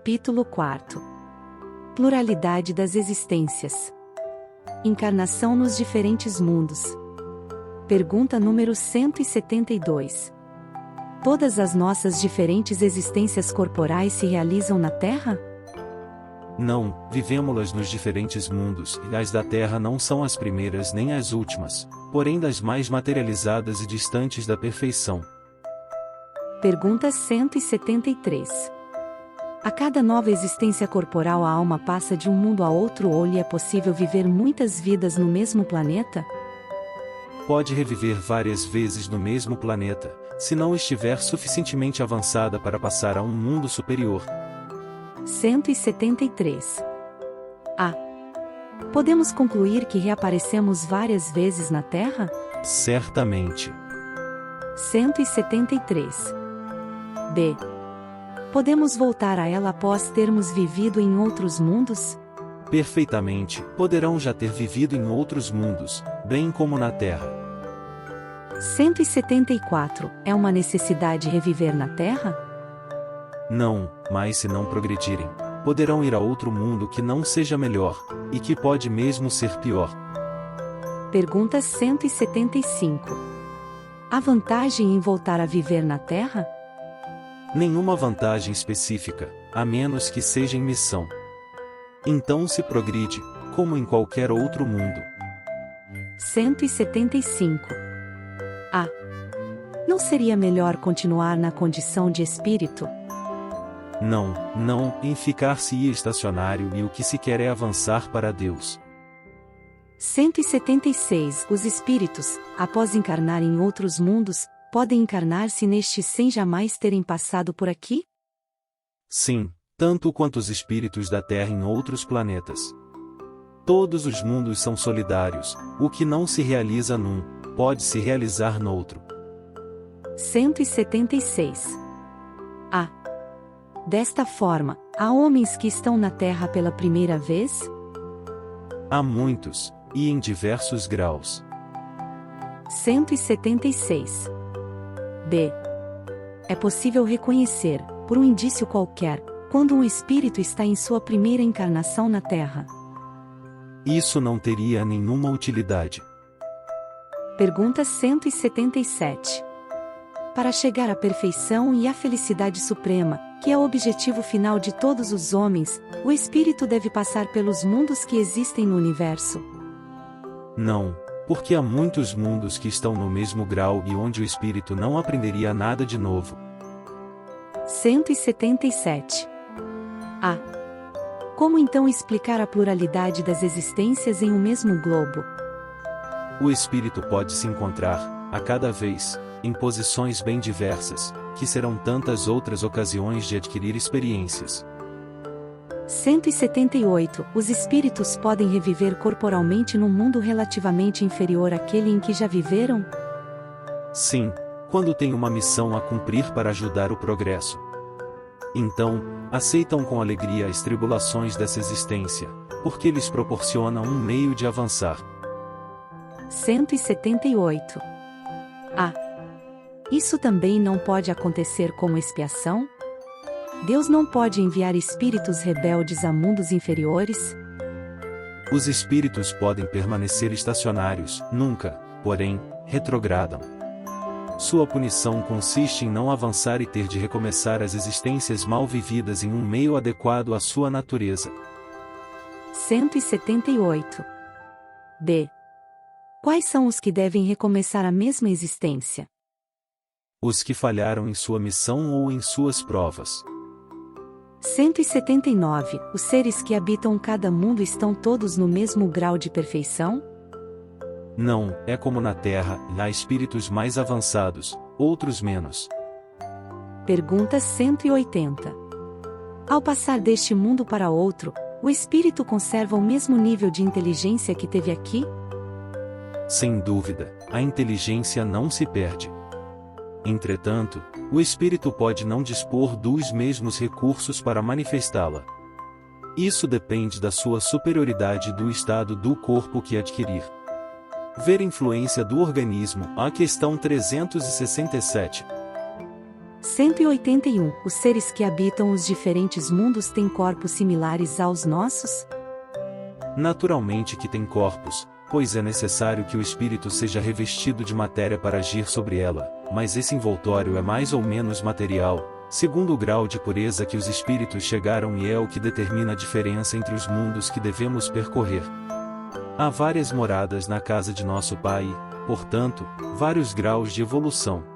Capítulo 4. Pluralidade das existências. Encarnação nos diferentes mundos. Pergunta número 172. Todas as nossas diferentes existências corporais se realizam na Terra? Não, vivemo-las nos diferentes mundos, e as da Terra não são as primeiras nem as últimas, porém das mais materializadas e distantes da perfeição. Pergunta 173. A cada nova existência corporal a alma passa de um mundo a outro ou lhe é possível viver muitas vidas no mesmo planeta? Pode reviver várias vezes no mesmo planeta, se não estiver suficientemente avançada para passar a um mundo superior. 173. A. Podemos concluir que reaparecemos várias vezes na Terra? Certamente. 173. B. Podemos voltar a ela após termos vivido em outros mundos? Perfeitamente, poderão já ter vivido em outros mundos, bem como na Terra. 174. É uma necessidade reviver na Terra? Não, mas se não progredirem, poderão ir a outro mundo que não seja melhor, e que pode mesmo ser pior. Pergunta 175. Há vantagem em voltar a viver na Terra? Nenhuma vantagem específica, a menos que seja em missão. Então se progride, como em qualquer outro mundo. 175. A. Não seria melhor continuar na condição de espírito? Não, em ficar-se estacionário e o que se quer é avançar para Deus. 176. Os espíritos, após encarnar em outros mundos, podem encarnar-se nestes sem jamais terem passado por aqui? Sim, tanto quanto os espíritos da Terra em outros planetas. Todos os mundos são solidários, o que não se realiza num, pode se realizar noutro. 176. A. Desta forma, há homens que estão na Terra pela primeira vez? Há muitos, e em diversos graus. 176. B. É possível reconhecer, por um indício qualquer, quando um espírito está em sua primeira encarnação na Terra? Isso não teria nenhuma utilidade. Pergunta 177. Para chegar à perfeição e à felicidade suprema, que é o objetivo final de todos os homens, o espírito deve passar pelos mundos que existem no universo? Não, porque há muitos mundos que estão no mesmo grau e onde o espírito não aprenderia nada de novo. 177. A. Como então explicar a pluralidade das existências em um mesmo globo? O espírito pode se encontrar, a cada vez, em posições bem diversas, que serão tantas outras ocasiões de adquirir experiências. 178. Os espíritos podem reviver corporalmente num mundo relativamente inferior àquele em que já viveram? Sim, quando têm uma missão a cumprir para ajudar o progresso. Então, aceitam com alegria as tribulações dessa existência, porque lhes proporciona um meio de avançar. 178. A. Isso também não pode acontecer como expiação? Deus não pode enviar espíritos rebeldes a mundos inferiores? Os espíritos podem permanecer estacionários, nunca, porém, retrogradam. Sua punição consiste em não avançar e ter de recomeçar as existências mal vividas em um meio adequado à sua natureza. 178. B. Quais são os que devem recomeçar a mesma existência? Os que falharam em sua missão ou em suas provas. 179. Os seres que habitam cada mundo estão todos no mesmo grau de perfeição? Não, é como na Terra, há espíritos mais avançados, outros menos. Pergunta 180. Ao passar deste mundo para outro, o espírito conserva o mesmo nível de inteligência que teve aqui? Sem dúvida, a inteligência não se perde. Entretanto, o espírito pode não dispor dos mesmos recursos para manifestá-la. Isso depende da sua superioridade e do estado do corpo que adquirir. Ver influência do organismo, a questão 367. 181. Os seres que habitam os diferentes mundos têm corpos similares aos nossos? Naturalmente que têm corpos, pois é necessário que o espírito seja revestido de matéria para agir sobre ela, mas esse envoltório é mais ou menos material, segundo o grau de pureza que os espíritos chegaram, e é o que determina a diferença entre os mundos que devemos percorrer. Há várias moradas na casa de nosso Pai e, portanto, vários graus de evolução.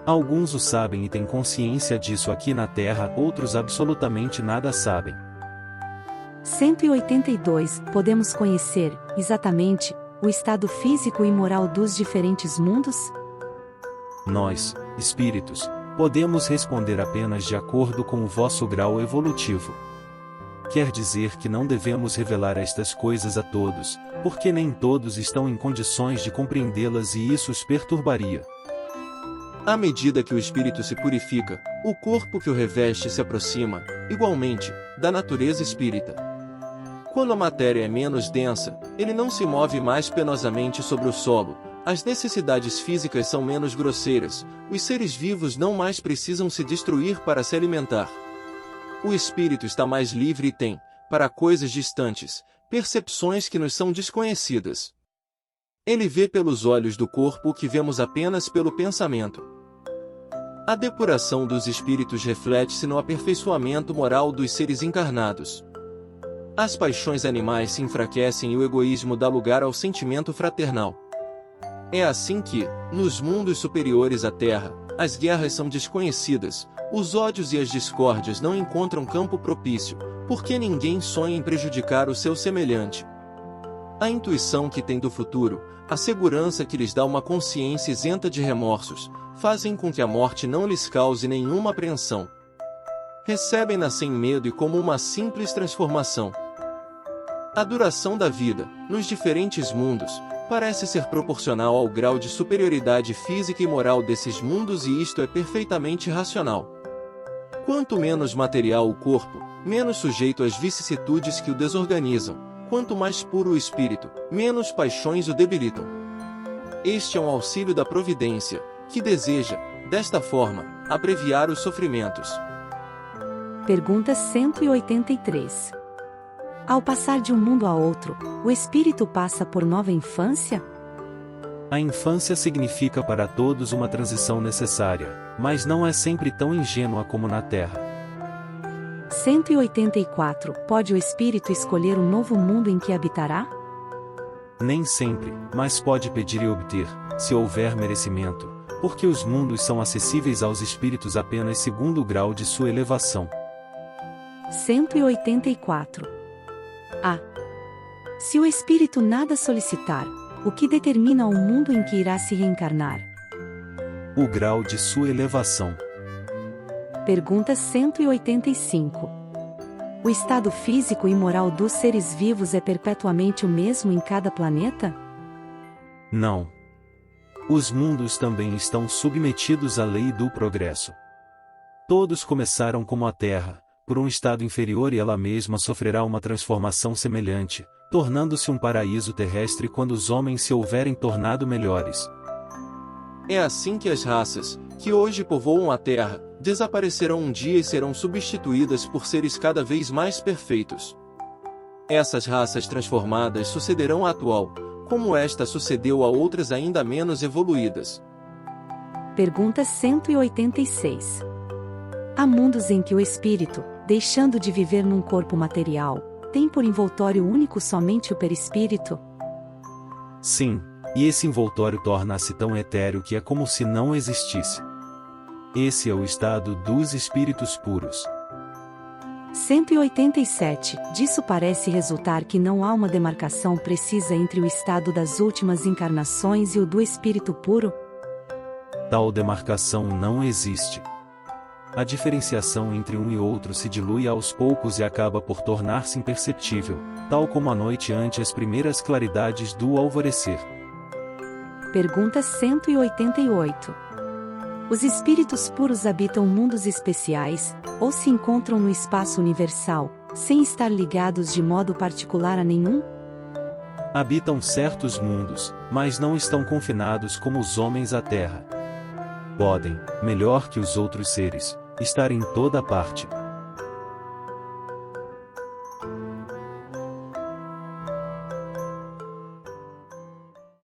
Alguns o sabem e têm consciência disso aqui na Terra, outros absolutamente nada sabem. 182. Podemos conhecer, exatamente, o estado físico e moral dos diferentes mundos? Nós, espíritos, podemos responder apenas de acordo com o vosso grau evolutivo. Quer dizer que não devemos revelar estas coisas a todos, porque nem todos estão em condições de compreendê-las e isso os perturbaria. À medida que o espírito se purifica, o corpo que o reveste se aproxima, igualmente, da natureza espírita. Quando a matéria é menos densa, ele não se move mais penosamente sobre o solo, as necessidades físicas são menos grosseiras, os seres vivos não mais precisam se destruir para se alimentar. O espírito está mais livre e tem, para coisas distantes, percepções que nos são desconhecidas. Ele vê pelos olhos do corpo o que vemos apenas pelo pensamento. A depuração dos espíritos reflete-se no aperfeiçoamento moral dos seres encarnados. As paixões animais se enfraquecem e o egoísmo dá lugar ao sentimento fraternal. É assim que, nos mundos superiores à Terra, as guerras são desconhecidas, os ódios e as discórdias não encontram campo propício, porque ninguém sonha em prejudicar o seu semelhante. A intuição que têm do futuro, a segurança que lhes dá uma consciência isenta de remorsos, fazem com que a morte não lhes cause nenhuma apreensão. Recebem-na sem medo e como uma simples transformação. A duração da vida, nos diferentes mundos, parece ser proporcional ao grau de superioridade física e moral desses mundos, e isto é perfeitamente racional. Quanto menos material o corpo, menos sujeito às vicissitudes que o desorganizam. Quanto mais puro o espírito, menos paixões o debilitam. Este é um auxílio da providência, que deseja, desta forma, abreviar os sofrimentos. Pergunta 183. Ao passar de um mundo a outro, o espírito passa por nova infância? A infância significa para todos uma transição necessária, mas não é sempre tão ingênua como na Terra. 184. Pode o espírito escolher o novo mundo em que habitará? Nem sempre, mas pode pedir e obter, se houver merecimento, porque os mundos são acessíveis aos espíritos apenas segundo o grau de sua elevação. 184. A. Se o espírito nada solicitar, o que determina o mundo em que irá se reencarnar? O grau de sua elevação. Pergunta 185. O estado físico e moral dos seres vivos é perpetuamente o mesmo em cada planeta? Não. Os mundos também estão submetidos à lei do progresso. Todos começaram como a Terra, por um estado inferior, e ela mesma sofrerá uma transformação semelhante, tornando-se um paraíso terrestre quando os homens se houverem tornado melhores. É assim que as raças, que hoje povoam a Terra, desaparecerão um dia e serão substituídas por seres cada vez mais perfeitos. Essas raças transformadas sucederão à atual, como esta sucedeu a outras ainda menos evoluídas. Pergunta 186. Há mundos em que o espírito, deixando de viver num corpo material, tem por envoltório único somente o perispírito? Sim, e esse envoltório torna-se tão etéreo que é como se não existisse. Esse é o estado dos espíritos puros. 187. Disso parece resultar que não há uma demarcação precisa entre o estado das últimas encarnações e o do espírito puro? Tal demarcação não existe. A diferenciação entre um e outro se dilui aos poucos e acaba por tornar-se imperceptível, tal como a noite ante as primeiras claridades do alvorecer. Pergunta 188. Os espíritos puros habitam mundos especiais, ou se encontram no espaço universal, sem estar ligados de modo particular a nenhum? Habitam certos mundos, mas não estão confinados como os homens à Terra. podem, melhor que os outros seres, estar em toda parte,